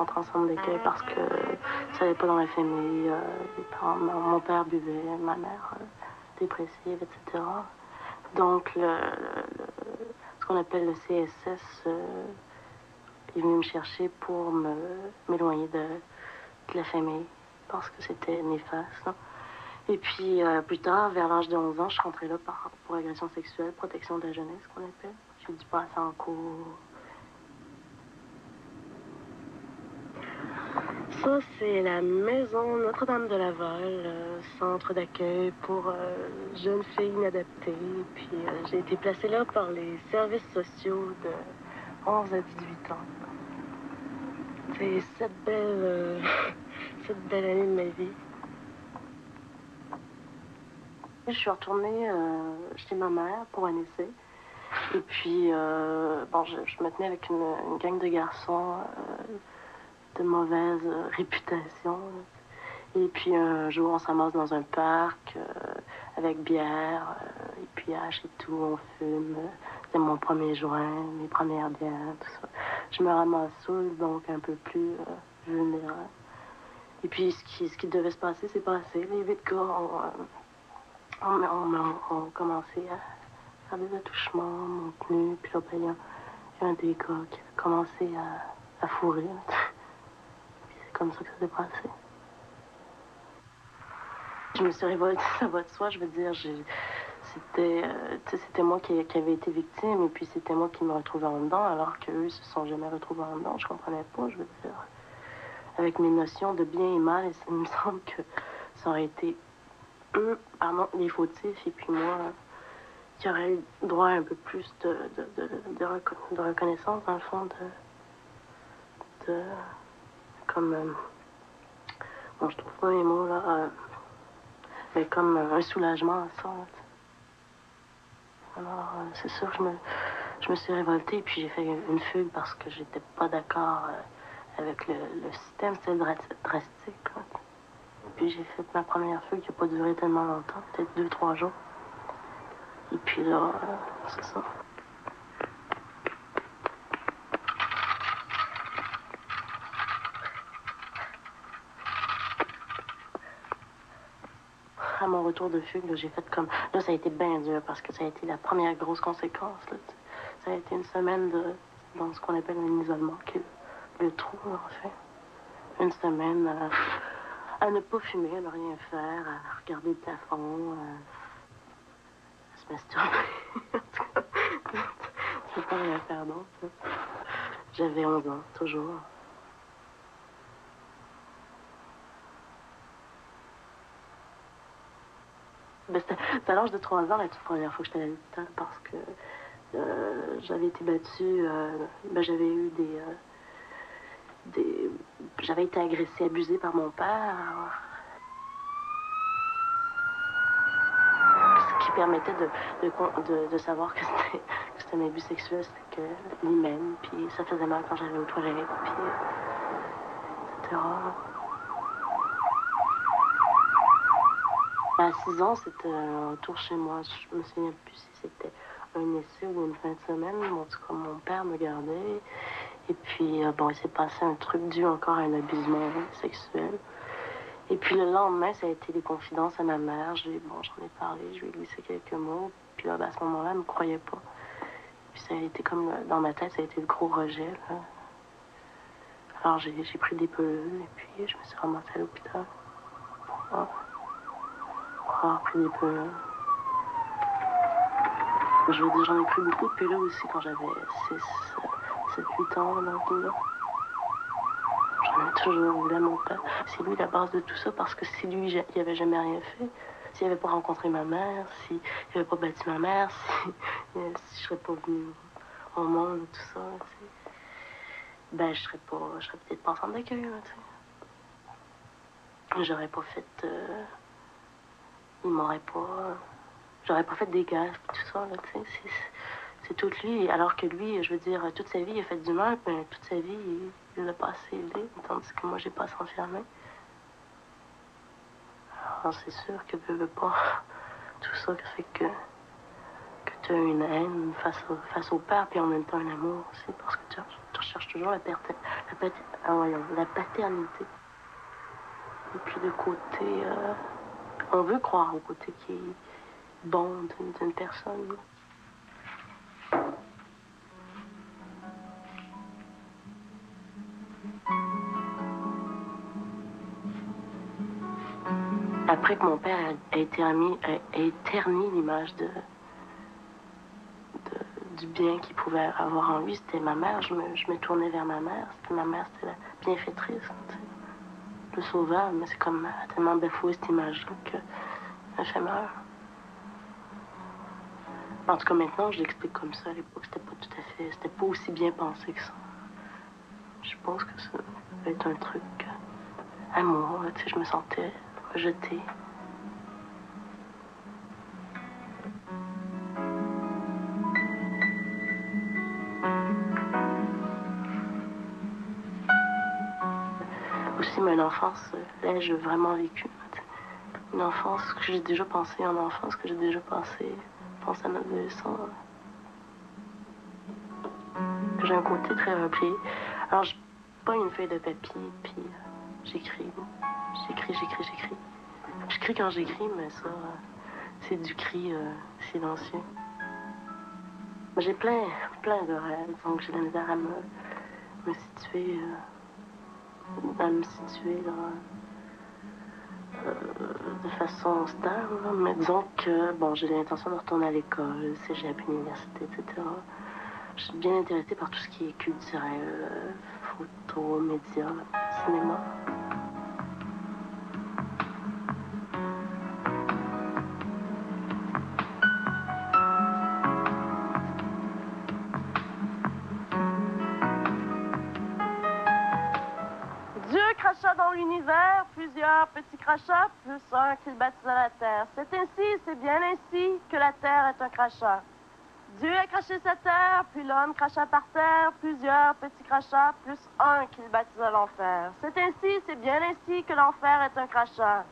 centre ensemble d'accueil parce que ça n'allait pas dans la famille. Les parents, mon père buvait, ma mère dépressive, etc. Donc, ce qu'on appelle le CSS est venu me chercher pour m'éloigner de la famille parce que c'était néfaste. Hein. Et puis, plus tard, vers l'âge de 11 ans, je suis rentrée là pour agression sexuelle, protection de la jeunesse, qu'on appelle. J'ai dû passer en cours. Ça, c'est la maison Notre-Dame-de-Laval, centre d'accueil pour jeunes filles inadaptées. Puis, j'ai été placée là par les services sociaux de 11 à 18 ans. C'est cette belle année de ma vie. Je suis retournée chez ma mère pour un essai. Et puis, bon, je me tenais avec une gang de garçons de mauvaise réputation. Et puis, un jour, on s'amasse dans un parc avec bière, et puis hache et tout, on fume. C'était mon premier joint, mes premières bières, tout ça. Je me ramasse saoule, donc un peu plus vulnérable. Et puis, ce qui devait se passer, c'est passé. Les 8 gars ont commencé à faire des attouchements, mon nu, puis là, ben, il y a un des gars qui a commencé à fourrer. Puis c'est comme ça que ça s'est passé. Je me suis révoltée, ça va de soi, je veux dire, c'était moi qui avait été victime, et puis c'était moi qui me retrouvais en dedans, alors qu'eux se sont jamais retrouvés en dedans, je comprenais pas, je veux dire. Avec mes notions de bien et mal, il me semble que ça aurait été eux, les fautifs, et puis moi, qui aurait eu droit à un peu plus de reconnaissance, dans le fond, comme, bon, je trouve pas les mots, là, mais comme un soulagement à ça. Alors, c'est sûr que je me suis révoltée, et puis j'ai fait une fugue parce que j'étais pas d'accord avec le système, c'était drastique. Là. Puis j'ai fait ma première fugue qui n'a pas duré tellement longtemps, peut-être 2-3 jours. Et puis là, c'est ça. À mon retour de fugue, j'ai fait comme... Là, ça a été bien dur parce que ça a été la première grosse conséquence. Là. Ça a été une semaine dans ce qu'on appelle un isolement, qui est le trou, en fait. Une semaine à ne pas fumer, à ne rien faire, à regarder le plafond, à se masturber. C'est pas rien faire d'autre. J'avais 11 ans, toujours. Ben, c'était à l'âge de 3 ans, la toute première fois que j'étais à l'hôpital, parce que j'avais été battue, ben, j'avais eu j'avais été agressée, abusée par mon père, ce qui permettait de savoir que c'était un abus sexuel, c'était que l'hymen, puis ça faisait mal quand j'allais aux toilettes, puis etc. À 6 ans, c'était un retour chez moi. Je me souviens plus si c'était un essai ou une fin de semaine. En tout cas, mon père me gardait. Et puis, bon, il s'est passé un truc dû encore à un abusement sexuel. Et puis, le lendemain, ça a été des confidences à ma mère. J'en ai parlé, je lui ai glissé quelques mots. Puis là, ben, à ce moment-là, elle ne me croyait pas. Puis ça a été comme, dans ma tête, ça a été le gros rejet. Là. Alors, j'ai pris des pilules et puis je me suis ramassée à l'hôpital. Pour avoir pris des pilules. Je veux dire, j'en ai pris beaucoup de pilules aussi quand j'avais 7-8 ans, donc là. J'en ai toujours voulu à mon père. C'est lui la base de tout ça, parce que si lui, il avait jamais rien fait, s'il n'avait pas rencontré ma mère, s'il n'avait pas battu ma mère, si je serais pas venue au monde, tout ça, tu sais, ben, je serais peut-être pas en centre d'accueil, tu sais. J'aurais pas fait, j'aurais pas fait des gaffes, tout ça, là, tu sais. C'est tout lui, alors que lui, je veux dire, toute sa vie, il a fait du mal, mais toute sa vie, il l'a passé libre, tandis que moi, j'ai passé enfermé. Alors, c'est sûr que veux pas tout ça fait que tu as une haine face au père, puis en même temps un amour aussi, parce que tu recherches toujours la la paternité. Et puis le côté... on veut croire au côté qui est bon d'une personne. Après que mon père ait terni l'image du bien qu'il pouvait avoir en lui, c'était ma mère. Je me tournais vers ma mère. Ma mère, c'était la bienfaitrice, tu sais, le sauveur. Mais c'est comme tellement bafoué cette image-là qu'elle fait mal. En tout cas, maintenant, je l'explique comme ça. À l'époque, c'était pas aussi bien pensé que ça. Je pense que ça peut être un truc amour, tu sais, je me sentais rejetée. Aussi, mais une enfance, là, j'ai vraiment vécu. Une enfance que j'ai déjà pensé, une enfance que j'ai déjà passée. Je pense à notre adolescent. J'ai un côté très replié. Alors, j'ai pas une feuille de papier, puis j'écris. J'écris. J'écris quand j'écris, mais ça, c'est du cri silencieux. J'ai plein de rêves, donc j'ai la misère à me situer, de façon stable. Mais disons que, bon, j'ai l'intention de retourner à l'école, cégep, université, etc. Je suis bien intéressée par tout ce qui est culturel, photo, médias, cinéma. Dieu cracha dans l'univers plusieurs petits crachats, plus un qu'il baptisa la terre. C'est ainsi, c'est bien ainsi que la terre est un crachat. Dieu a craché sa terre, puis l'homme cracha par terre plusieurs petits crachats, plus un qu'il baptisa l'enfer. C'est ainsi, c'est bien ainsi que l'enfer est un crachat.